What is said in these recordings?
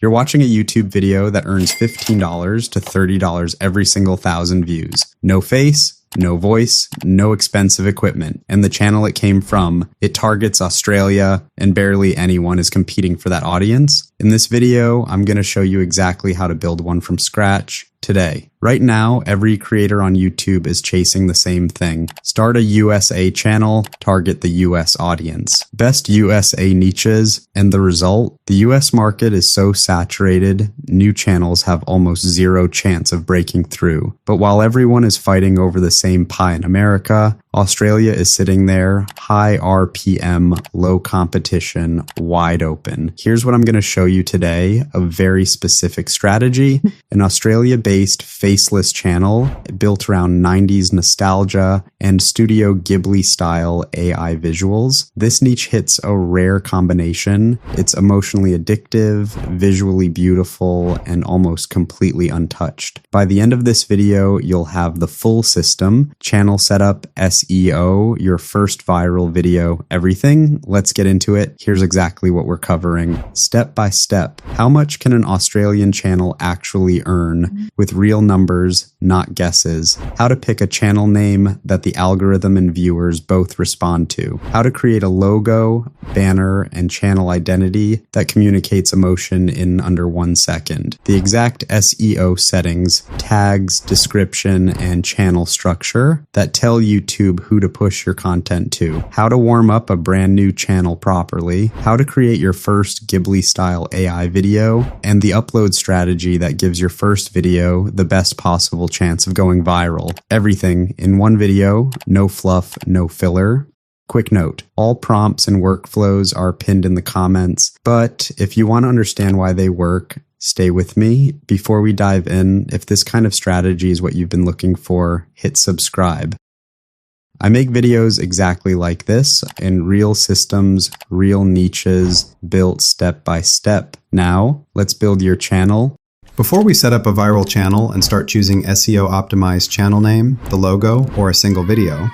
You're watching a YouTube video that earns $15 to $30 every single 1,000 views. No face, no voice, no expensive equipment, and the channel it came from, it targets Australia, and barely anyone is competing for that audience. In this video, I'm going to show you exactly how to build one from scratch today. Right now, every creator on YouTube is chasing the same thing. Start a USA channel, target the US audience. Best USA niches, and the result? The US market is so saturated, new channels have almost zero chance of breaking through. But while everyone is fighting over the same pie in America, Australia is sitting there, high RPM, low competition, wide open. Here's what I'm going to show you today, a very specific strategy, an Australia-based faceless channel built around 90s nostalgia and Studio Ghibli-style AI visuals. This niche hits a rare combination. It's emotionally addictive, visually beautiful, and almost completely untouched. By the end of this video, you'll have the full system, channel setup, SEO, your first viral video, everything. Let's get into it. Here's exactly what we're covering. Step by step, how much can an Australian channel actually earn with real numbers, not guesses? How to pick a channel name that the algorithm and viewers both respond to. How to create a logo, banner, and channel identity that communicates emotion in under 1 second. The exact SEO settings, tags, description, and channel structure that tell YouTube who to push your content to. How to warm up a brand new channel properly. How to create your first Ghibli-style AI video, and the upload strategy that gives your first video the best possible chance of going viral. Everything in one video, no fluff, no filler. Quick note, all prompts and workflows are pinned in the comments, but if you want to understand why they work, stay with me. Before we dive in, if this kind of strategy is what you've been looking for, hit subscribe. I make videos exactly like this, in real systems, real niches, built step by step. Now, let's build your channel. Before we set up a viral channel and start choosing SEO optimized channel name, the logo, or a single video,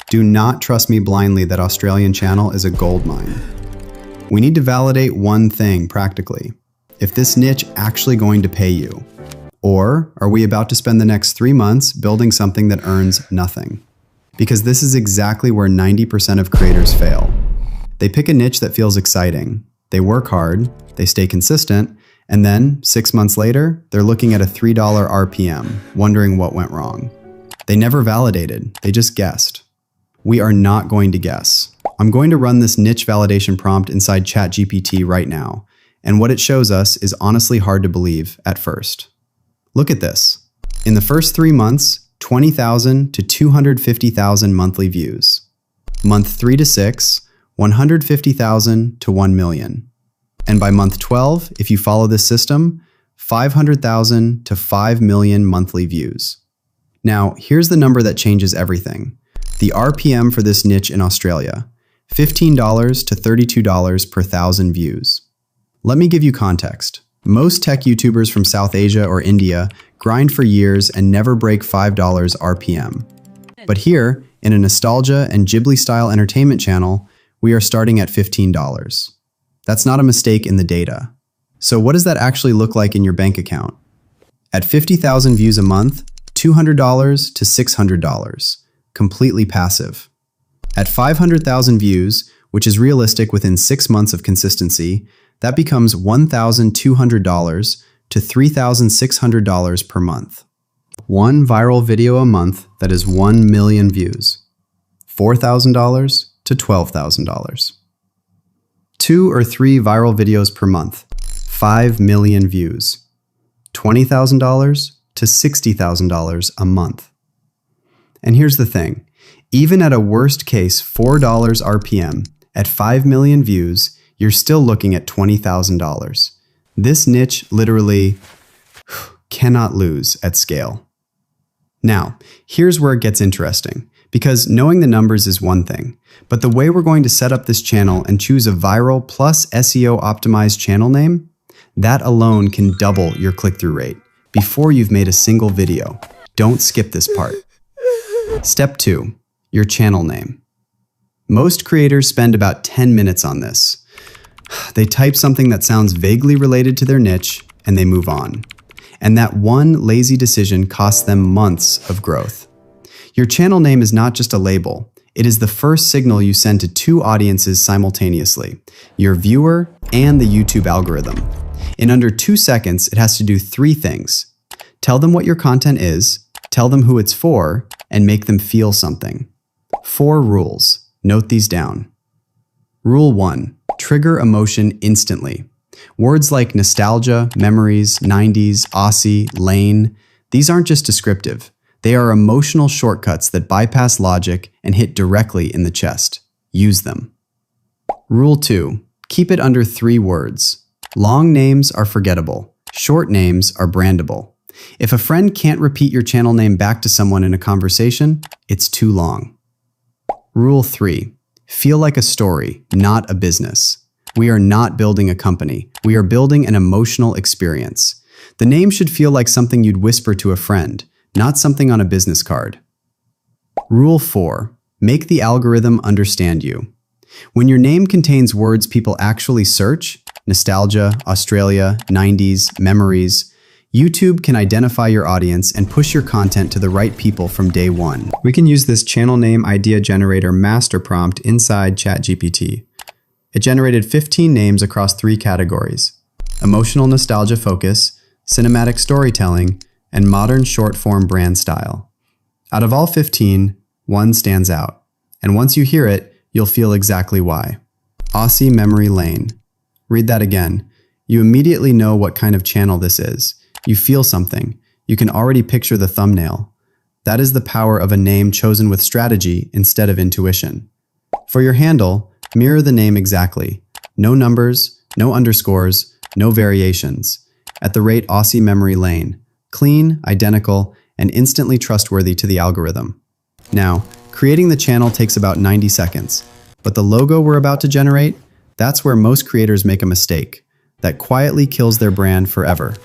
do not trust me blindly that Australian channel is a gold mine. We need to validate one thing practically. If this niche actually going to pay you? Or are we about to spend the next 3 months building something that earns nothing? Because this is exactly where 90% of creators fail. They pick a niche that feels exciting. They work hard, they stay consistent, and then 6 months later, they're looking at a $3 RPM, wondering what went wrong. They never validated, they just guessed. We are not going to guess. I'm going to run this niche validation prompt inside ChatGPT right now, and what it shows us is honestly hard to believe at first. Look at this. In the first 3 months, 20,000 to 250,000 monthly views. Month 3 to 6, 150,000 to 1 million. And by month 12, if you follow this system, 500,000 to 5 million monthly views. Now, here's the number that changes everything. The RPM for this niche in Australia, $15 to $32 per 1,000 views. Let me give you context. Most tech YouTubers from South Asia or India grind for years and never break $5 RPM. But here, in a nostalgia and Ghibli-style entertainment channel, we are starting at $15. That's not a mistake in the data. So what does that actually look like in your bank account? At 50,000 views a month, $200 to $600, completely passive. At 500,000 views, which is realistic within 6 months of consistency, that becomes $1,200 to $3,600 per month. One viral video a month that is 1 million views. $4,000 to $12,000. 2 or 3 viral videos per month. 5 million views. $20,000 to $60,000 a month. And here's the thing. Even at a worst case $4 RPM, at 5 million views, you're still looking at $20,000. This niche literally cannot lose at scale. Now, here's where it gets interesting, because knowing the numbers is one thing, but the way we're going to set up this channel and choose a viral plus SEO optimized channel name, that alone can double your click-through rate before you've made a single video. Don't skip this part. Step 2, your channel name. Most creators spend about 10 minutes on this. They type something that sounds vaguely related to their niche, and they move on. And that one lazy decision costs them months of growth. Your channel name is not just a label. It is the first signal you send to two audiences simultaneously, your viewer and the YouTube algorithm. In under 2 seconds, it has to do 3 things. Tell them what your content is, tell them who it's for, and make them feel something. 4 rules. Note these down. Rule 1. Trigger emotion instantly. Words like nostalgia, memories, 90s, Aussie, lane, these aren't just descriptive. They are emotional shortcuts that bypass logic and hit directly in the chest. Use them. Rule 2. Keep it under 3 words. Long names are forgettable. Short names are brandable. If a friend can't repeat your channel name back to someone in a conversation, it's too long. Rule 3. Feel like a story, not a business. We are not building a company. We are building an emotional experience. The name should feel like something you'd whisper to a friend, not something on a business card. Rule 4. Make the algorithm understand you. When your name contains words people actually search, nostalgia, Australia, 90s, memories, YouTube can identify your audience and push your content to the right people from day one. We can use this channel name idea generator master prompt inside ChatGPT. It generated 15 names across 3 categories: emotional nostalgia focus, cinematic storytelling, and modern short-form brand style. Out of all 15, one stands out. And once you hear it, you'll feel exactly why. Aussie Memory Lane. Read that again. You immediately know what kind of channel this is. You feel something. You can already picture the thumbnail. That is the power of a name chosen with strategy instead of intuition. For your handle, mirror the name exactly. No numbers, no underscores, no variations. At the rate Aussie Memory Lane. Clean, identical, and instantly trustworthy to the algorithm. Now, creating the channel takes about 90 seconds, but the logo we're about to generate, that's where most creators make a mistake that quietly kills their brand forever.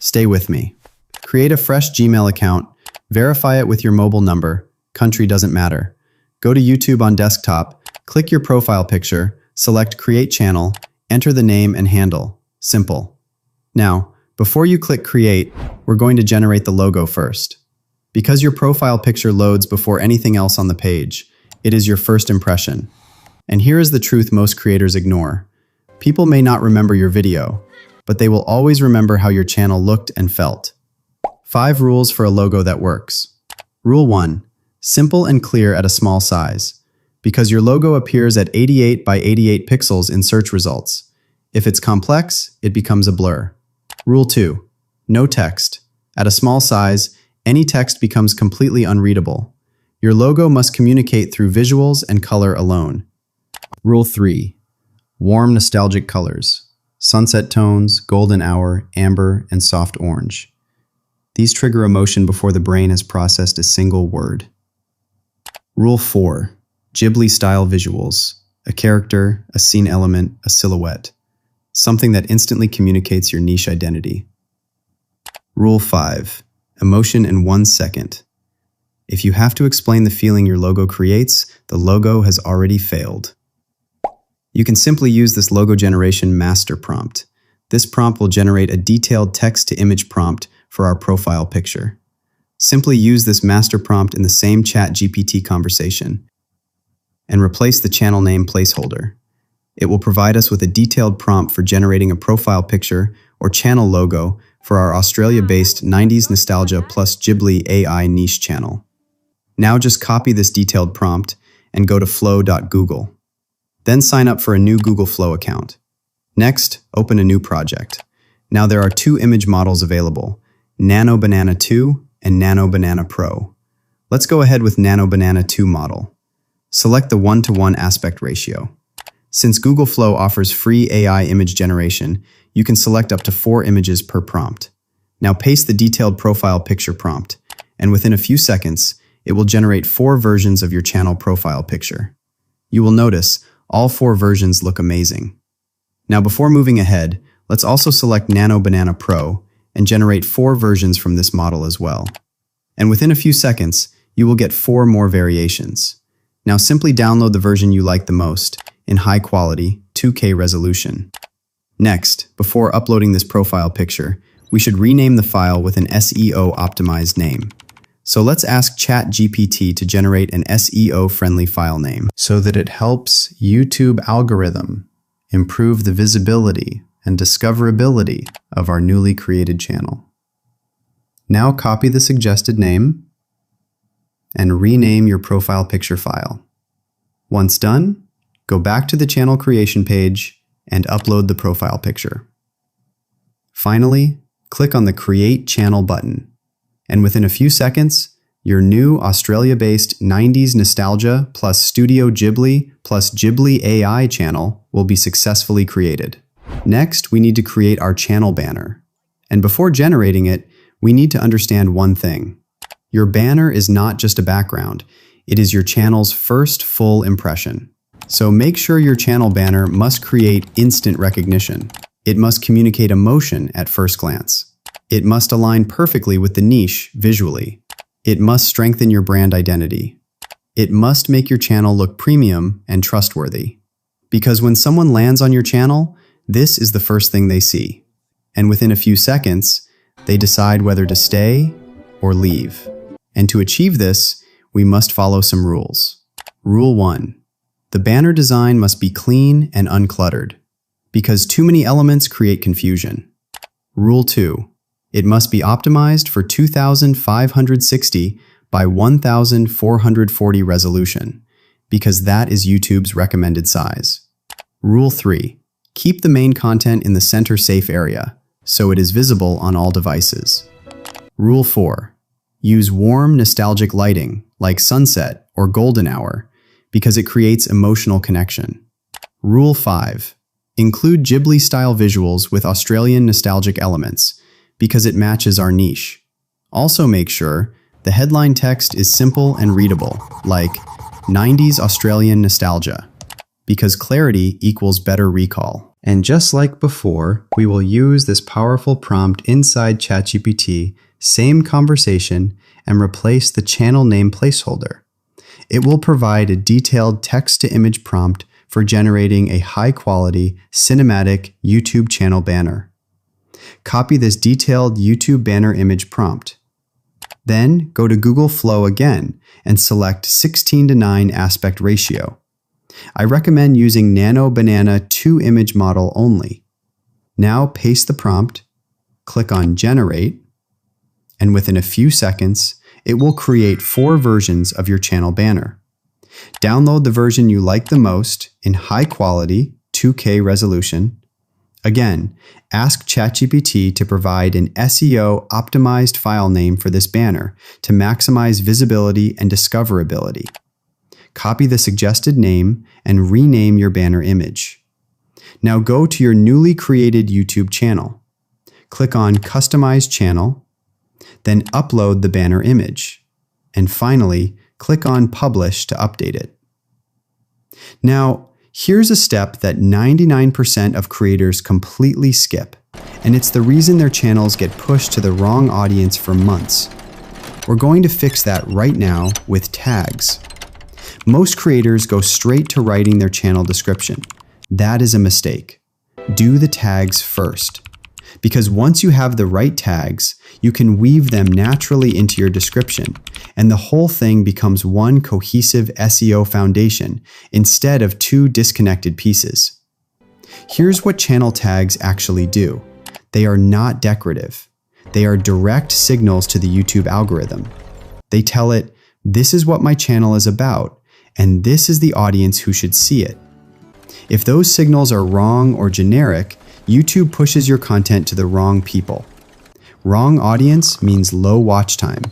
Stay with me. Create a fresh Gmail account, verify it with your mobile number, country doesn't matter. Go to YouTube on desktop, click your profile picture, select Create Channel, enter the name and handle. Simple. Now, before you click Create, we're going to generate the logo first. Because your profile picture loads before anything else on the page, it is your first impression. And here is the truth most creators ignore. People may not remember your video, but they will always remember how your channel looked and felt. 5 rules for a logo that works. Rule 1. Simple and clear at a small size. Because your logo appears at 88 by 88 pixels in search results. If it's complex, it becomes a blur. Rule 2. No text. At a small size, any text becomes completely unreadable. Your logo must communicate through visuals and color alone. Rule 3. Warm nostalgic colors. Sunset tones, golden hour, amber, and soft orange. These trigger emotion before the brain has processed a single word. Rule 4. Ghibli-style visuals. A character, a scene element, a silhouette. Something that instantly communicates your niche identity. Rule 5. Emotion in 1 second. If you have to explain the feeling your logo creates, the logo has already failed. You can simply use this logo generation master prompt. This prompt will generate a detailed text-to-image prompt for our profile picture. Simply use this master prompt in the same ChatGPT conversation and replace the channel name placeholder. It will provide us with a detailed prompt for generating a profile picture or channel logo for our Australia-based 90s nostalgia plus Ghibli AI niche channel. Now just copy this detailed prompt and go to flow.google. Then sign up for a new Google Flow account. Next, open a new project. Now there are 2 image models available, Nano Banana 2 and Nano Banana Pro. Let's go ahead with Nano Banana 2 model. Select the 1:1 aspect ratio. Since Google Flow offers free AI image generation, you can select up to 4 images per prompt. Now paste the detailed profile picture prompt, and within a few seconds, it will generate 4 versions of your channel profile picture. You will notice all 4 versions look amazing. Now before moving ahead, let's also select Nano Banana Pro and generate 4 versions from this model as well. And within a few seconds, you will get 4 more variations. Now simply download the version you like the most, in high quality, 2K resolution. Next, before uploading this profile picture, we should rename the file with an SEO-optimized name. So let's ask ChatGPT to generate an SEO-friendly file name so that it helps YouTube algorithm improve the visibility and discoverability of our newly created channel. Now copy the suggested name and rename your profile picture file. Once done, go back to the channel creation page and upload the profile picture. Finally, click on the Create Channel button, and within a few seconds, your new Australia-based 90s Nostalgia plus Studio Ghibli plus Ghibli AI channel will be successfully created. Next, we need to create our channel banner. And before generating it, we need to understand one thing. Your banner is not just a background, it is your channel's first full impression. So make sure your channel banner must create instant recognition. It must communicate emotion at first glance. It must align perfectly with the niche visually. It must strengthen your brand identity. It must make your channel look premium and trustworthy. Because when someone lands on your channel, this is the first thing they see. And within a few seconds, they decide whether to stay or leave. And to achieve this, we must follow some rules. Rule 1. The banner design must be clean and uncluttered, because too many elements create confusion. Rule 2. It must be optimized for 2560 by 1440 resolution, because that is YouTube's recommended size. Rule 3. Keep the main content in the center safe area, so it is visible on all devices. Rule 4. Use warm, nostalgic lighting, like sunset or golden hour, because it creates emotional connection. Rule 5. Include Ghibli-style visuals with Australian nostalgic elements, because it matches our niche. Also make sure the headline text is simple and readable, like 90s Australian nostalgia, because clarity equals better recall. And just like before, we will use this powerful prompt inside ChatGPT, same conversation, and replace the channel name placeholder. It will provide a detailed text-to-image prompt for generating a high-quality, cinematic YouTube channel banner. Copy this detailed YouTube banner image prompt. Then go to Google Flow again and select 16:9 aspect ratio. I recommend using Nano Banana 2 image model only. Now paste the prompt, click on Generate, and within a few seconds, it will create 4 versions of your channel banner. Download the version you like the most in high quality 2K resolution. Again, ask ChatGPT to provide an SEO-optimized file name for this banner to maximize visibility and discoverability. Copy the suggested name and rename your banner image. Now go to your newly created YouTube channel. Click on Customize Channel, then upload the banner image, and finally, click on Publish to update it. Now, here's a step that 99% of creators completely skip, and it's the reason their channels get pushed to the wrong audience for months. We're going to fix that right now with tags. Most creators go straight to writing their channel description. That is a mistake. Do the tags first. Because once you have the right tags, you can weave them naturally into your description, and the whole thing becomes one cohesive SEO foundation instead of 2 disconnected pieces. Here's what channel tags actually do. They are not decorative. They are direct signals to the YouTube algorithm. They tell it, this is what my channel is about, and this is the audience who should see it. If those signals are wrong or generic, YouTube pushes your content to the wrong people. Wrong audience means low watch time.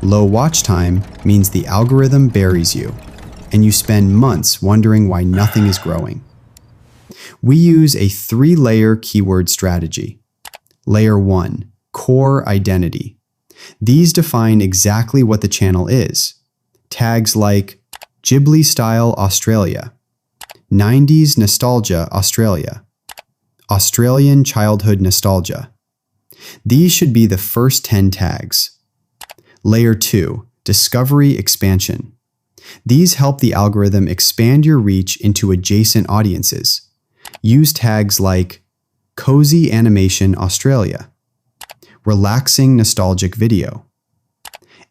Low watch time means the algorithm buries you, and you spend months wondering why nothing is growing. We use a 3-layer keyword strategy. Layer 1, core identity. These define exactly what the channel is. Tags like Ghibli Style Australia, 90s Nostalgia Australia, Australian Childhood Nostalgia. These should be the first 10 tags. Layer 2, Discovery Expansion. These help the algorithm expand your reach into adjacent audiences. Use tags like Cozy Animation Australia, Relaxing Nostalgic Video,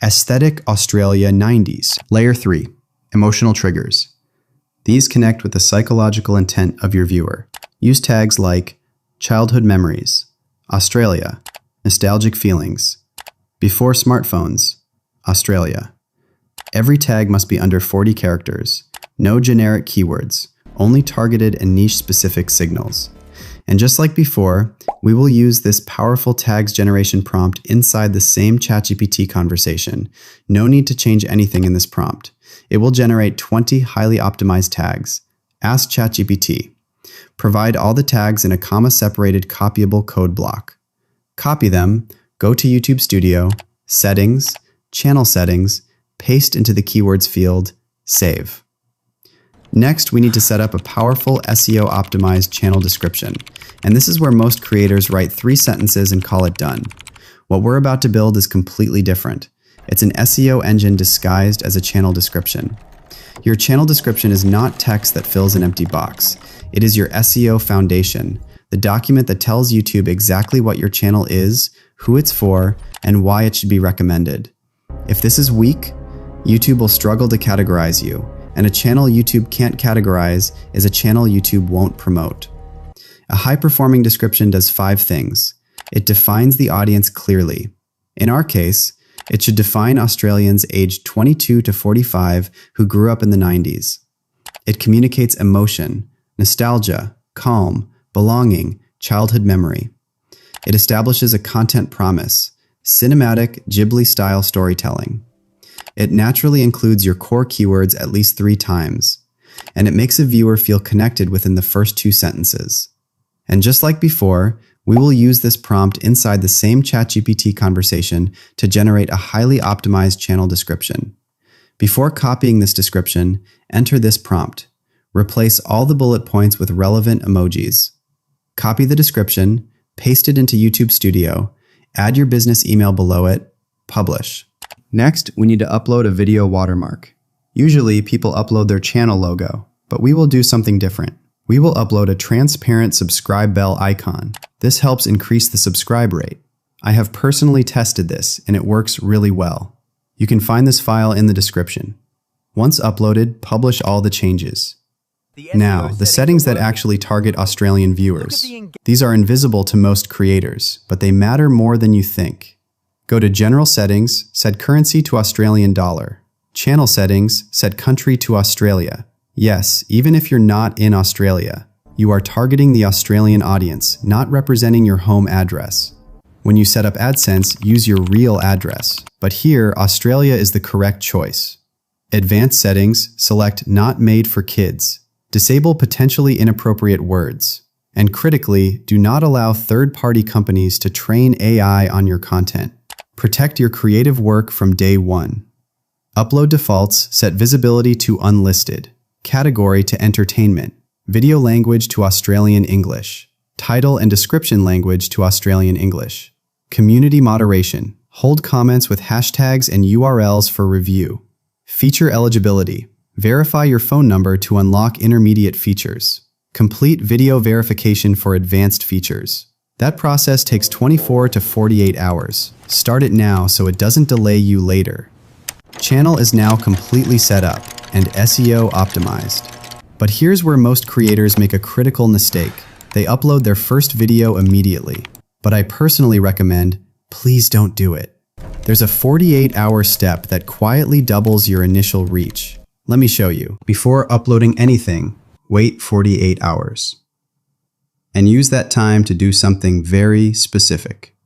Aesthetic Australia 90s. Layer 3. Emotional triggers. These connect with the psychological intent of your viewer. Use tags like Childhood Memories, Australia, Nostalgic Feelings, Before Smartphones, Australia. Every tag must be under 40 characters. No generic keywords, only targeted and niche-specific signals. And just like before, we will use this powerful tags generation prompt inside the same ChatGPT conversation. No need to change anything in this prompt. It will generate 20 highly optimized tags. Ask ChatGPT. Provide all the tags in a comma-separated copyable code block. Copy them, go to YouTube Studio, Settings, Channel Settings, paste into the keywords field, save. Next, we need to set up a powerful SEO-optimized channel description, and this is where most creators write 3 sentences and call it done. What we're about to build is completely different. It's an SEO engine disguised as a channel description. Your channel description is not text that fills an empty box. It is your SEO foundation, the document that tells YouTube exactly what your channel is, who it's for, and why it should be recommended. If this is weak, YouTube will struggle to categorize you, and a channel YouTube can't categorize is a channel YouTube won't promote. A high-performing description does 5 things. It defines the audience clearly. In our case, it should define Australians aged 22 to 45 who grew up in the 90s. It communicates emotion, nostalgia, calm, belonging, childhood memory. It establishes a content promise, cinematic, Ghibli-style storytelling. It naturally includes your core keywords at least 3 times, and it makes a viewer feel connected within the first 2 sentences. And just like before, we will use this prompt inside the same ChatGPT conversation to generate a highly optimized channel description. Before copying this description, enter this prompt. Replace all the bullet points with relevant emojis. Copy the description, paste it into YouTube Studio, add your business email below it, publish. Next, we need to upload a video watermark. Usually, people upload their channel logo, but we will do something different. We will upload a transparent subscribe bell icon. This helps increase the subscribe rate. I have personally tested this, and it works really well. You can find this file in the description. Once uploaded, publish all the changes. Now, the settings that actually target Australian viewers. These are invisible to most creators, but they matter more than you think. Go to General Settings, set currency to Australian dollar. Channel Settings, set country to Australia. Yes, even if you're not in Australia, you are targeting the Australian audience, not representing your home address. When you set up AdSense, use your real address. But here, Australia is the correct choice. Advanced Settings, select Not Made for Kids. Disable potentially inappropriate words. And critically, do not allow third-party companies to train AI on your content. Protect your creative work from day one. Upload defaults, set visibility to unlisted. Category to entertainment. Video language to Australian English. Title and description language to Australian English. Community moderation. Hold comments with hashtags and URLs for review. Feature eligibility. Verify your phone number to unlock intermediate features. Complete video verification for advanced features. That process takes 24 to 48 hours. Start it now so it doesn't delay you later. Channel is now completely set up and SEO optimized. But here's where most creators make a critical mistake. They upload their first video immediately. But I personally recommend, please don't do it. There's a 48-hour step that quietly doubles your initial reach. Let me show you. Before uploading anything, wait 48 hours. And use that time to do something very specific.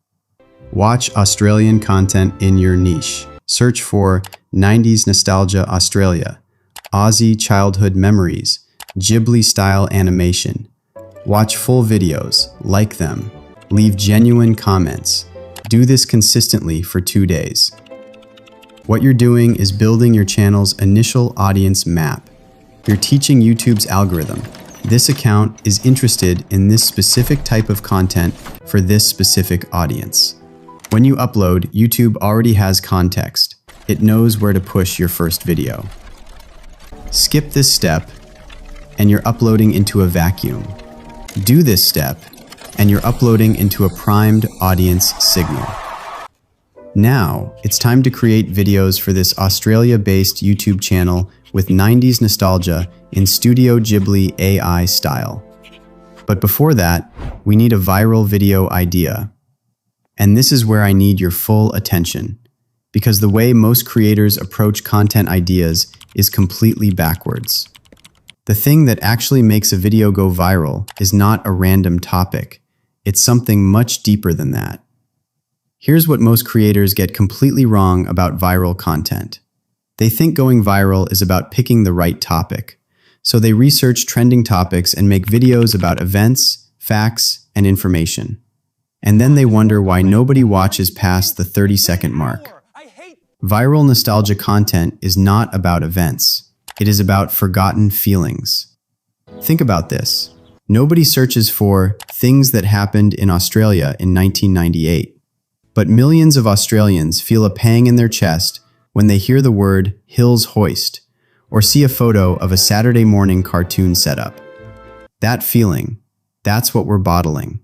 Watch Australian content in your niche. Search for 90s Nostalgia Australia, Aussie Childhood Memories, Ghibli-style animation. Watch full videos, like them, leave genuine comments. Do this consistently for 2 days. What you're doing is building your channel's initial audience map. You're teaching YouTube's algorithm. This account is interested in this specific type of content for this specific audience. When you upload, YouTube already has context. It knows where to push your first video. Skip this step, and you're uploading into a vacuum. Do this step, and you're uploading into a primed audience signal. Now, it's time to create videos for this Australia-based YouTube channel with 90s nostalgia in Studio Ghibli AI style. But before that, we need a viral video idea. And this is where I need your full attention, because the way most creators approach content ideas is completely backwards. The thing that actually makes a video go viral is not a random topic. It's something much deeper than that. Here's what most creators get completely wrong about viral content. They think going viral is about picking the right topic. So they research trending topics and make videos about events, facts, and information. And then they wonder why nobody watches past the 30-second mark. Viral nostalgia content is not about events. It is about forgotten feelings. Think about this. Nobody searches for things that happened in Australia in 1998. But millions of Australians feel a pang in their chest when they hear the word Hills Hoist or see a photo of a Saturday morning cartoon setup. That feeling, that's what we're bottling.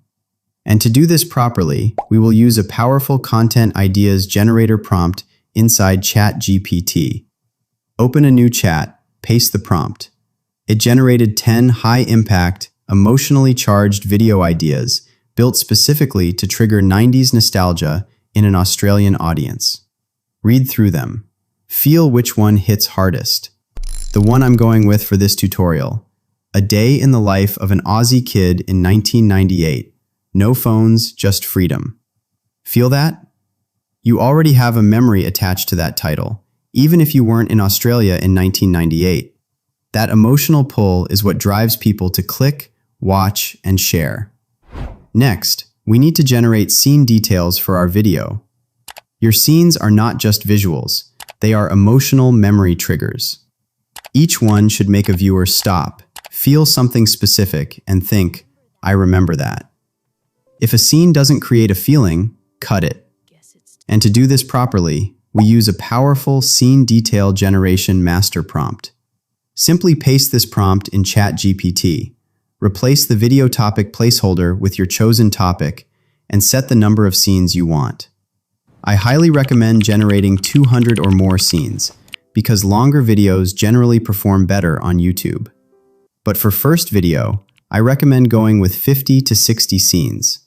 And to do this properly, we will use a powerful content ideas generator prompt inside ChatGPT. Open a new chat, paste the prompt. It generated 10 high-impact, emotionally charged video ideas built specifically to trigger 90s nostalgia in an Australian audience. Read through them. Feel which one hits hardest. The one I'm going with for this tutorial. A day in the life of an Aussie kid in 1998. No phones, just freedom. Feel that? You already have a memory attached to that title, even if you weren't in Australia in 1998. That emotional pull is what drives people to click, watch, and share. Next, we need to generate scene details for our video. Your scenes are not just visuals, they are emotional memory triggers. Each one should make a viewer stop, feel something specific, and think, I remember that. If a scene doesn't create a feeling, cut it. And to do this properly, we use a powerful scene detail generation master prompt. Simply paste this prompt in ChatGPT. Replace the video topic placeholder with your chosen topic and set the number of scenes you want. I highly recommend generating 200 or more scenes because longer videos generally perform better on YouTube. But for first video, I recommend going with 50 to 60 scenes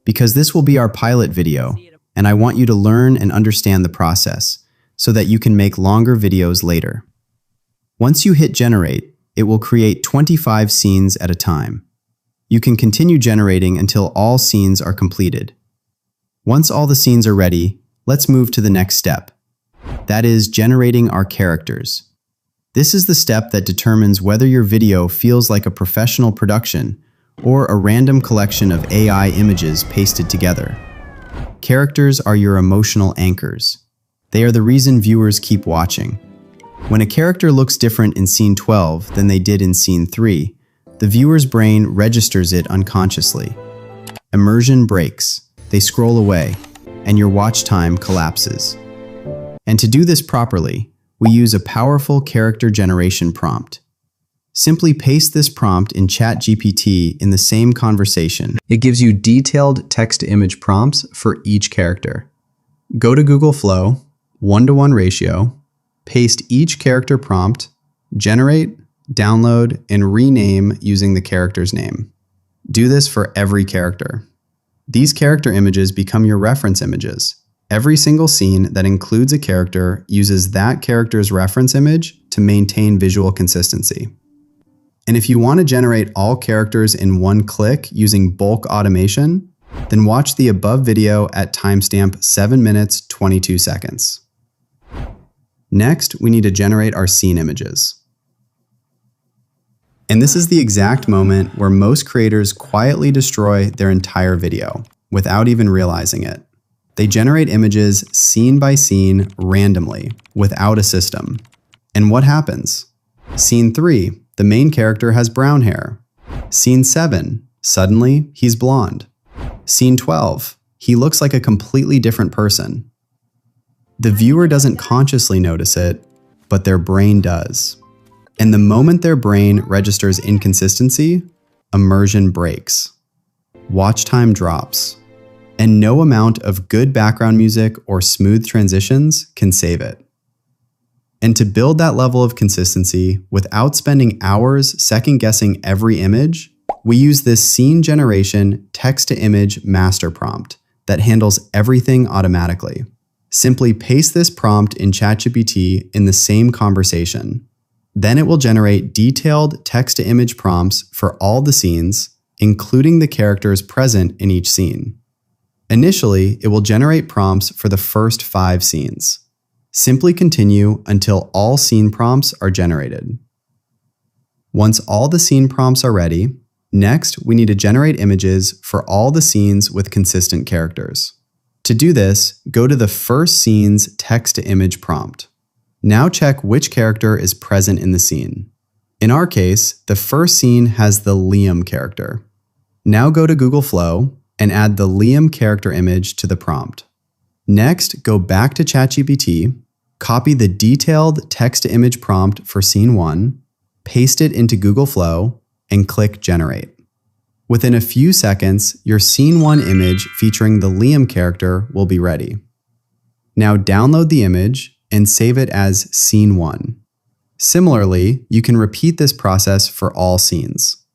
because this will be our pilot video and I want you to learn and understand the process so that you can make longer videos later. Once you hit generate, it will create 25 scenes at a time. You can continue generating until all scenes are completed. Once all the scenes are ready, let's move to the next step. That is generating our characters. This is the step that determines whether your video feels like a professional production or a random collection of AI images pasted together. Characters are your emotional anchors. They are the reason viewers keep watching. When a character looks different in scene 12 than they did in scene 3, the viewer's brain registers it unconsciously. Immersion breaks, they scroll away, and your watch time collapses. And to do this properly, we use a powerful character generation prompt. Simply paste this prompt in ChatGPT in the same conversation. It gives you detailed text-to-image prompts for each character. Go to Google Flow, 1-to-1 ratio, paste each character prompt, generate, download, and rename using the character's name. Do this for every character. These character images become your reference images. Every single scene that includes a character uses that character's reference image to maintain visual consistency. And if you want to generate all characters in one click using bulk automation, then watch the above video at timestamp 7 minutes 22 seconds. Next, we need to generate our scene images. And this is the exact moment where most creators quietly destroy their entire video without even realizing it. They generate images scene by scene randomly without a system. And what happens? Scene 3, the main character has brown hair. Scene 7, suddenly he's blonde. Scene 12, he looks like a completely different person. The viewer doesn't consciously notice it, but their brain does. And the moment their brain registers inconsistency, immersion breaks, watch time drops, and no amount of good background music or smooth transitions can save it. And to build that level of consistency without spending hours second-guessing every image, we use this scene generation text-to-image master prompt that handles everything automatically. Simply paste this prompt in ChatGPT in the same conversation. Then it will generate detailed text-to-image prompts for all the scenes, including the characters present in each scene. Initially, it will generate prompts for the first 5 scenes. Simply continue until all scene prompts are generated. Once all the scene prompts are ready, next we need to generate images for all the scenes with consistent characters. To do this, go to the first scene's text-to-image prompt. Now check which character is present in the scene. In our case, the first scene has the Liam character. Now go to Google Flow and add the Liam character image to the prompt. Next, go back to ChatGPT, copy the detailed text-to-image prompt for scene 1, paste it into Google Flow, and click Generate. Within a few seconds, your scene 1 image featuring the Liam character will be ready. Now download the image and save it as scene 1. Similarly, you can repeat this process for all scenes.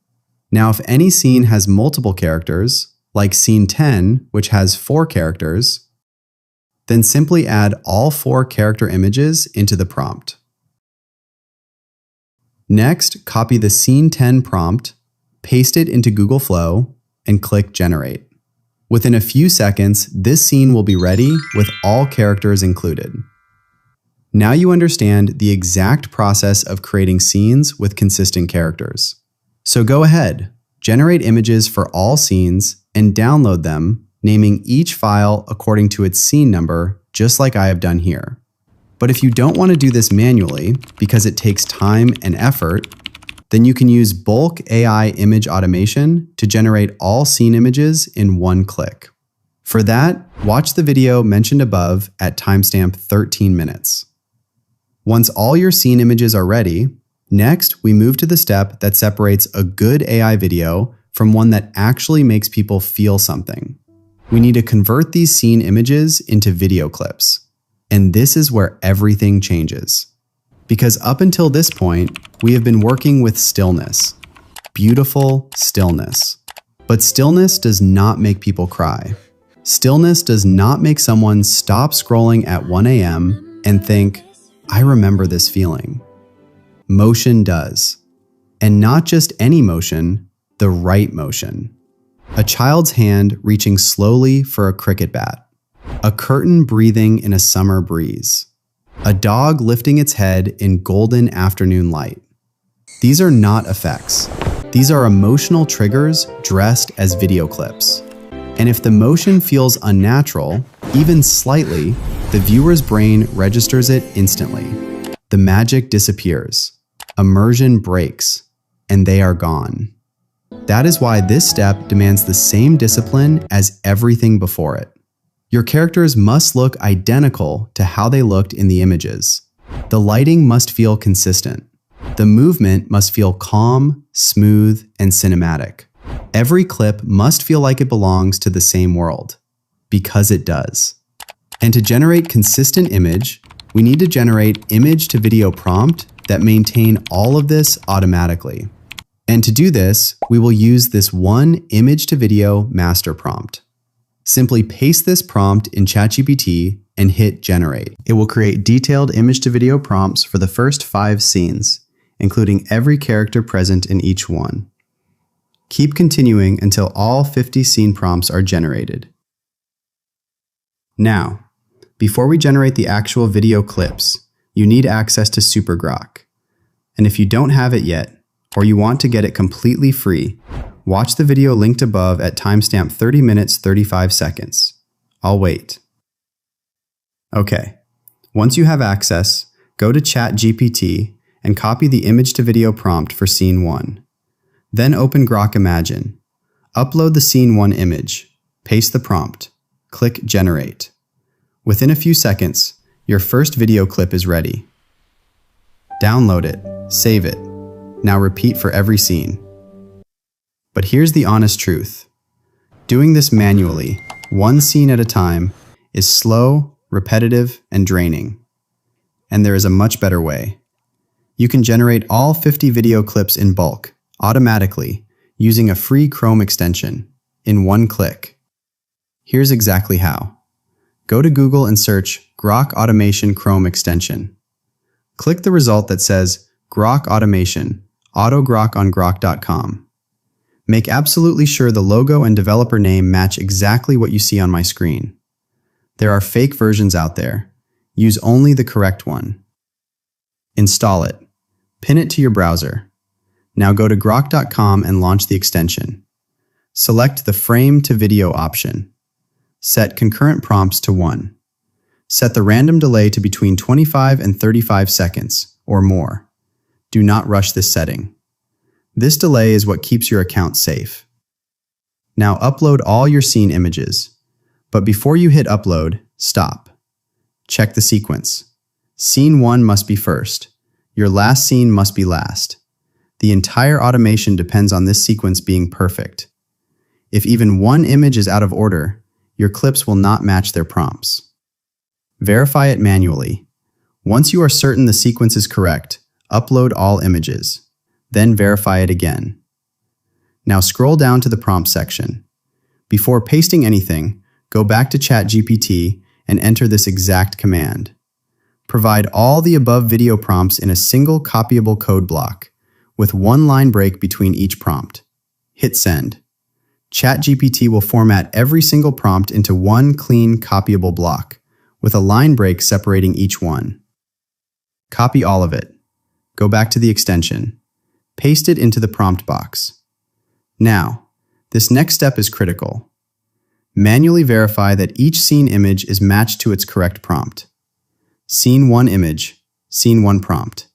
Now, if any scene has multiple characters, like scene 10, which has 4 characters, then simply add all 4 character images into the prompt. Next, copy the scene 10 prompt, paste it into Google Flow, and click Generate. Within a few seconds, this scene will be ready with all characters included. Now you understand the exact process of creating scenes with consistent characters. So go ahead, generate images for all scenes and download them, naming each file according to its scene number, just like I have done here. But if you don't want to do this manually because it takes time and effort, then you can use bulk AI image automation to generate all scene images in one click. For that, watch the video mentioned above at timestamp 13 minutes. Once all your scene images are ready, next we move to the step that separates a good AI video from one that actually makes people feel something. We need to convert these scene images into video clips. And this is where everything changes. Because up until this point, we have been working with stillness. Beautiful stillness. But stillness does not make people cry. Stillness does not make someone stop scrolling at 1 a.m. and think, I remember this feeling. Motion does. And not just any motion, the right motion. A child's hand reaching slowly for a cricket bat. A curtain breathing in a summer breeze. A dog lifting its head in golden afternoon light. These are not effects. These are emotional triggers dressed as video clips. And if the motion feels unnatural, even slightly, the viewer's brain registers it instantly. The magic disappears. Immersion breaks, and they are gone. That is why this step demands the same discipline as everything before it. Your characters must look identical to how they looked in the images. The lighting must feel consistent. The movement must feel calm, smooth, and cinematic. Every clip must feel like it belongs to the same world, because it does. And to generate consistent image, we need to generate image-to-video prompt that maintain all of this automatically. And to do this, we will use this one image-to-video master prompt. Simply paste this prompt in ChatGPT and hit Generate. It will create detailed image-to-video prompts for the first 5 scenes, including every character present in each one. Keep continuing until all 50 scene prompts are generated. Now, before we generate the actual video clips, you need access to SuperGrok. And if you don't have it yet, or you want to get it completely free, watch the video linked above at timestamp 30 minutes 35 seconds. I'll wait. Okay, once you have access, go to ChatGPT and copy the image-to-video prompt for scene 1. Then open Grok Imagine. Upload the scene 1 image. Paste the prompt. Click Generate. Within a few seconds, your first video clip is ready. Download it. Save it. Now repeat for every scene. But here's the honest truth. Doing this manually, one scene at a time, is slow, repetitive, and draining. And there is a much better way. You can generate all 50 video clips in bulk, automatically, using a free Chrome extension, in one click. Here's exactly how. Go to Google and search Grok Automation Chrome extension. Click the result that says Grok Automation, AutoGrok on grok.com. Make absolutely sure the logo and developer name match exactly what you see on my screen. There are fake versions out there. Use only the correct one. Install it. Pin it to your browser. Now go to grok.com and launch the extension. Select the Frame to Video option. Set concurrent prompts to 1. Set the random delay to between 25 and 35 seconds, or more. Do not rush this setting. This delay is what keeps your account safe. Now upload all your scene images. But before you hit upload, stop. Check the sequence. Scene 1 must be first. Your last scene must be last. The entire automation depends on this sequence being perfect. If even one image is out of order, your clips will not match their prompts. Verify it manually. Once you are certain the sequence is correct, upload all images. Then verify it again. Now scroll down to the prompt section. Before pasting anything, go back to ChatGPT and enter this exact command. Provide all the above video prompts in a single copyable code block, with one line break between each prompt. Hit send. ChatGPT will format every single prompt into one clean copyable block, with a line break separating each one. Copy all of it. Go back to the extension. Paste it into the prompt box. Now, this next step is critical. Manually verify that each scene image is matched to its correct prompt. Scene 1 image, Scene 1 prompt.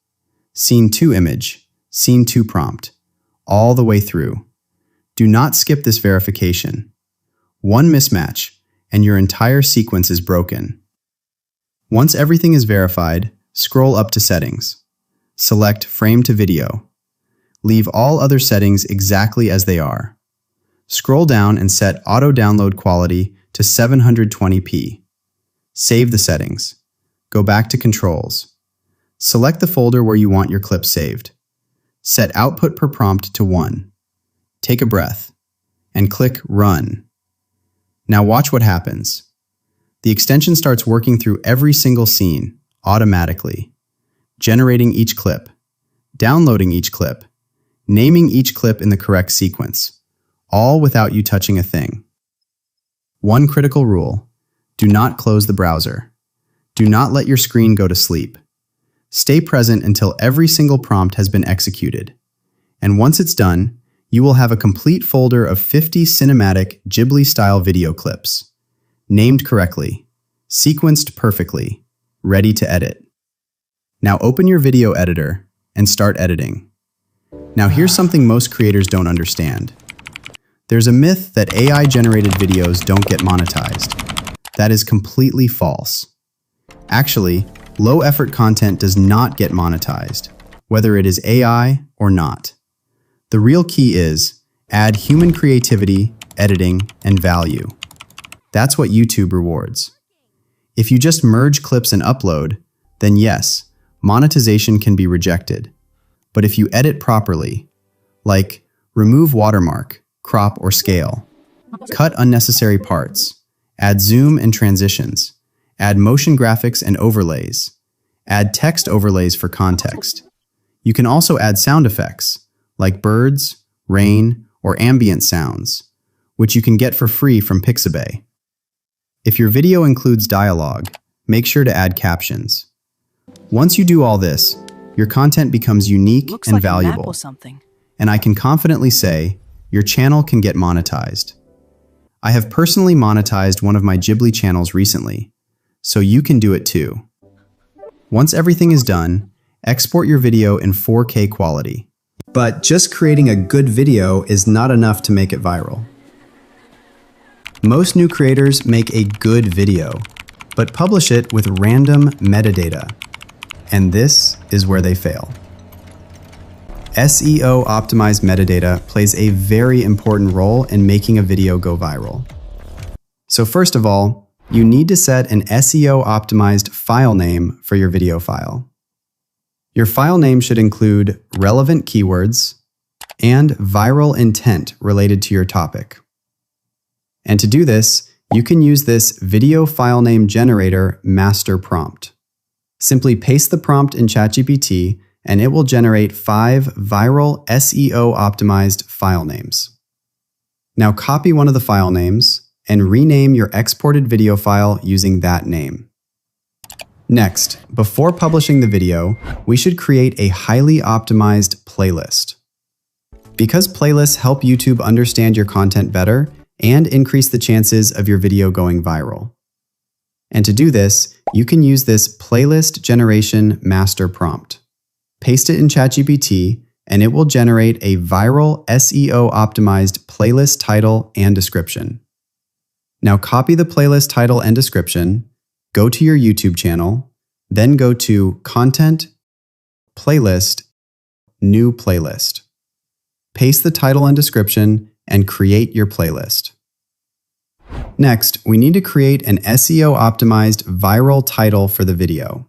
Scene 2 image, Scene 2 prompt. All the way through. Do not skip this verification. One mismatch, and your entire sequence is broken. Once everything is verified, scroll up to Settings. Select Frame to Video. Leave all other settings exactly as they are. Scroll down and set Auto Download Quality to 720p. Save the settings. Go back to Controls. Select the folder where you want your clip saved. Set Output per prompt to 1. Take a breath, and click Run. Now watch what happens. The extension starts working through every single scene, automatically, generating each clip, downloading each clip, naming each clip in the correct sequence, all without you touching a thing. One critical rule: do not close the browser. Do not let your screen go to sleep. Stay present until every single prompt has been executed. And once it's done, you will have a complete folder of 50 cinematic Ghibli-style video clips, named correctly, sequenced perfectly, ready to edit. Now open your video editor and start editing. Now here's something most creators don't understand. There's a myth that AI-generated videos don't get monetized. That is completely false. Actually, low-effort content does not get monetized, whether it is AI or not. The real key is add human creativity, editing, and value. That's what YouTube rewards. If you just merge clips and upload, then yes, monetization can be rejected. But if you edit properly, like remove watermark, crop or scale, cut unnecessary parts, add zoom and transitions, add motion graphics and overlays, add text overlays for context. You can also add sound effects, like birds, rain, or ambient sounds, which you can get for free from Pixabay. If your video includes dialogue, make sure to add captions. Once you do all this, your content becomes unique and valuable. And I can confidently say, your channel can get monetized. I have personally monetized one of my Ghibli channels recently, so you can do it too. Once everything is done, export your video in 4K quality. But just creating a good video is not enough to make it viral. Most new creators make a good video, but publish it with random metadata. And this is where they fail. SEO optimized metadata plays a very important role in making a video go viral. So first of all, you need to set an SEO optimized file name for your video file. Your file name should include relevant keywords and viral intent related to your topic. And to do this, you can use this video file name generator master prompt. Simply paste the prompt in ChatGPT and it will generate 5 viral SEO optimized file names. Now copy one of the file names and rename your exported video file using that name. Next, before publishing the video, we should create a highly optimized playlist. Because playlists help YouTube understand your content better and increase the chances of your video going viral. And to do this, you can use this playlist generation master prompt. Paste it in ChatGPT, and it will generate a viral SEO optimized playlist title and description. Now copy the playlist title and description, go to your YouTube channel, then go to Content, Playlist, New Playlist. Paste the title and description and create your playlist. Next, we need to create an SEO optimized viral title for the video.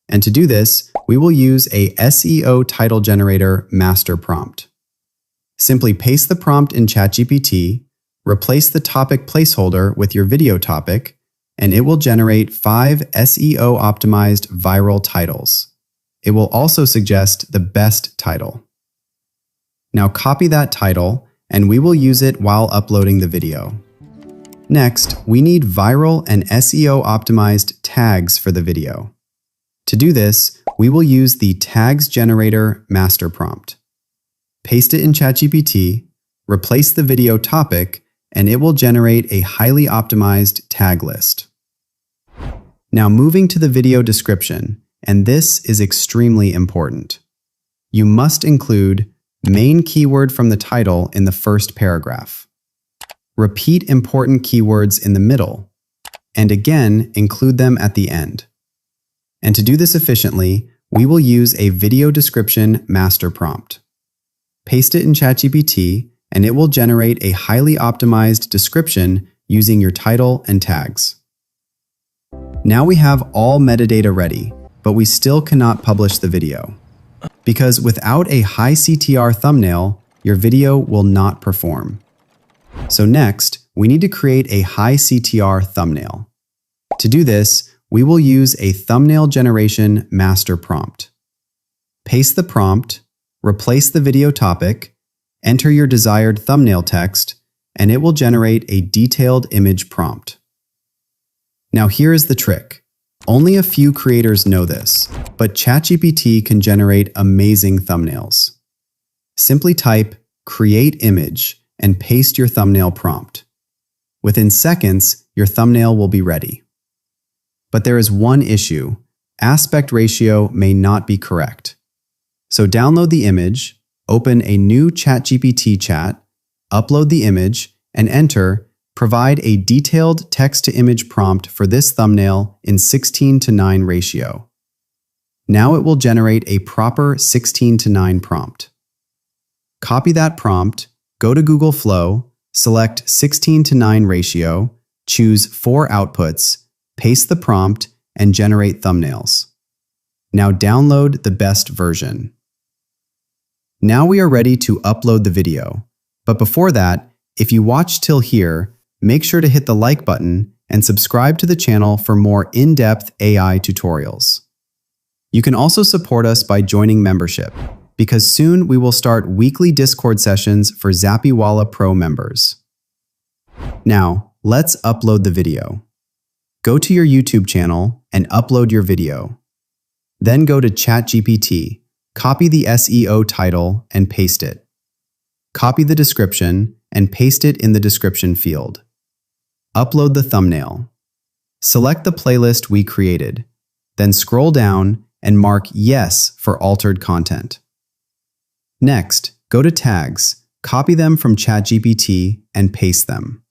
And to do this, we will use a SEO title generator master prompt. Simply paste the prompt in ChatGPT, replace the topic placeholder with your video topic, and it will generate 5 SEO optimized viral titles. It will also suggest the best title. Now copy that title, and we will use it while uploading the video. Next, we need viral and SEO optimized tags for the video. To do this, we will use the tags generator master prompt. Paste it in ChatGPT, replace the video topic, and it will generate a highly optimized tag list. Now moving to the video description, and this is extremely important. You must include main keyword from the title in the first paragraph. Repeat important keywords in the middle, and again, include them at the end. And to do this efficiently, we will use a video description master prompt. Paste it in ChatGPT, and it will generate a highly optimized description using your title and tags. Now we have all metadata ready, but we still cannot publish the video. Because without a high CTR thumbnail, your video will not perform. So next, we need to create a high CTR thumbnail. To do this, we will use a thumbnail generation master prompt. Paste the prompt, replace the video topic, enter your desired thumbnail text, and it will generate a detailed image prompt. Now here is the trick. Only a few creators know this, but ChatGPT can generate amazing thumbnails. Simply type "create image" and paste your thumbnail prompt. Within seconds, your thumbnail will be ready. But there is one issue. Aspect ratio may not be correct. So download the image, open a new ChatGPT chat, upload the image, and enter "provide a detailed text-to-image prompt for this thumbnail in 16:9 ratio." Now it will generate a proper 16:9 prompt. Copy that prompt, go to Google Flow, select 16:9 ratio, choose 4 outputs, paste the prompt, and generate thumbnails. Now download the best version. Now we are ready to upload the video. But before that, if you watched till here, make sure to hit the like button and subscribe to the channel for more in-depth AI tutorials. You can also support us by joining membership, because soon we will start weekly Discord sessions for Zappiwala Pro members. Now, let's upload the video. Go to your YouTube channel and upload your video. Then go to ChatGPT, copy the SEO title and paste it. Copy the description and paste it in the description field. Upload the thumbnail. Select the playlist we created. Then scroll down and mark "Yes" for altered content. Next, go to tags, copy them from ChatGPT and paste them.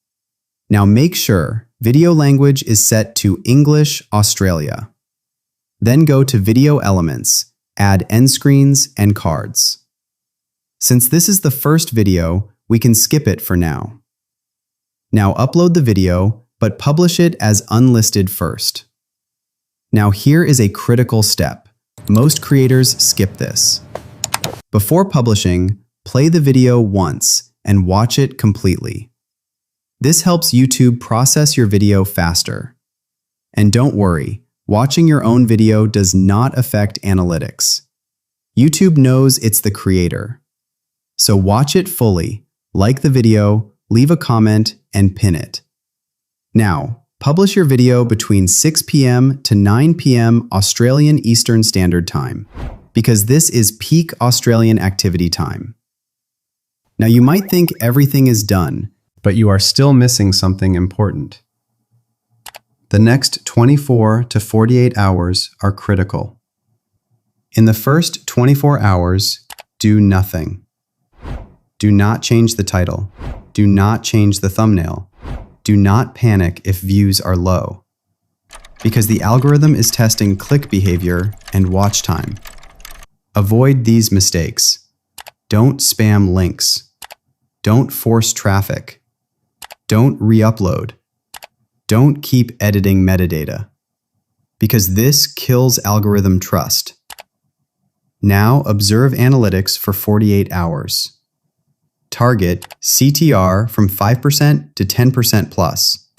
Now make sure video language is set to English Australia. Then go to Video Elements, add end screens and cards. Since this is the first video, we can skip it for now. Now upload the video, but publish it as unlisted first. Now here is a critical step. Most creators skip this. Before publishing, play the video once and watch it completely. This helps YouTube process your video faster. And don't worry, watching your own video does not affect analytics. YouTube knows it's the creator. So watch it fully, like the video, leave a comment, and pin it. Now, publish your video between 6 p.m. to 9 p.m. Australian Eastern Standard Time, because this is peak Australian activity time. Now you might think everything is done, but you are still missing something important. The next 24 to 48 hours are critical. In the first 24 hours, do nothing. Do not change the title. Do not change the thumbnail. Do not panic if views are low, because the algorithm is testing click behavior and watch time. Avoid these mistakes. Don't spam links. Don't force traffic. Don't re-upload. Don't keep editing metadata, because this kills algorithm trust. Now observe analytics for 48 hours. Target CTR from 5% to 10% plus.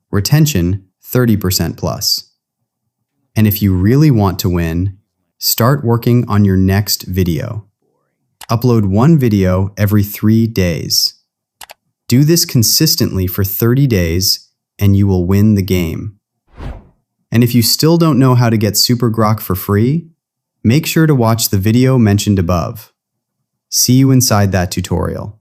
Retention 30% plus. And if you really want to win, start working on your next video. Upload one video every 3 days. Do this consistently for 30 days and you will win the game. And if you still don't know how to get Super Grok for free, make sure to watch the video mentioned above. See you inside that tutorial.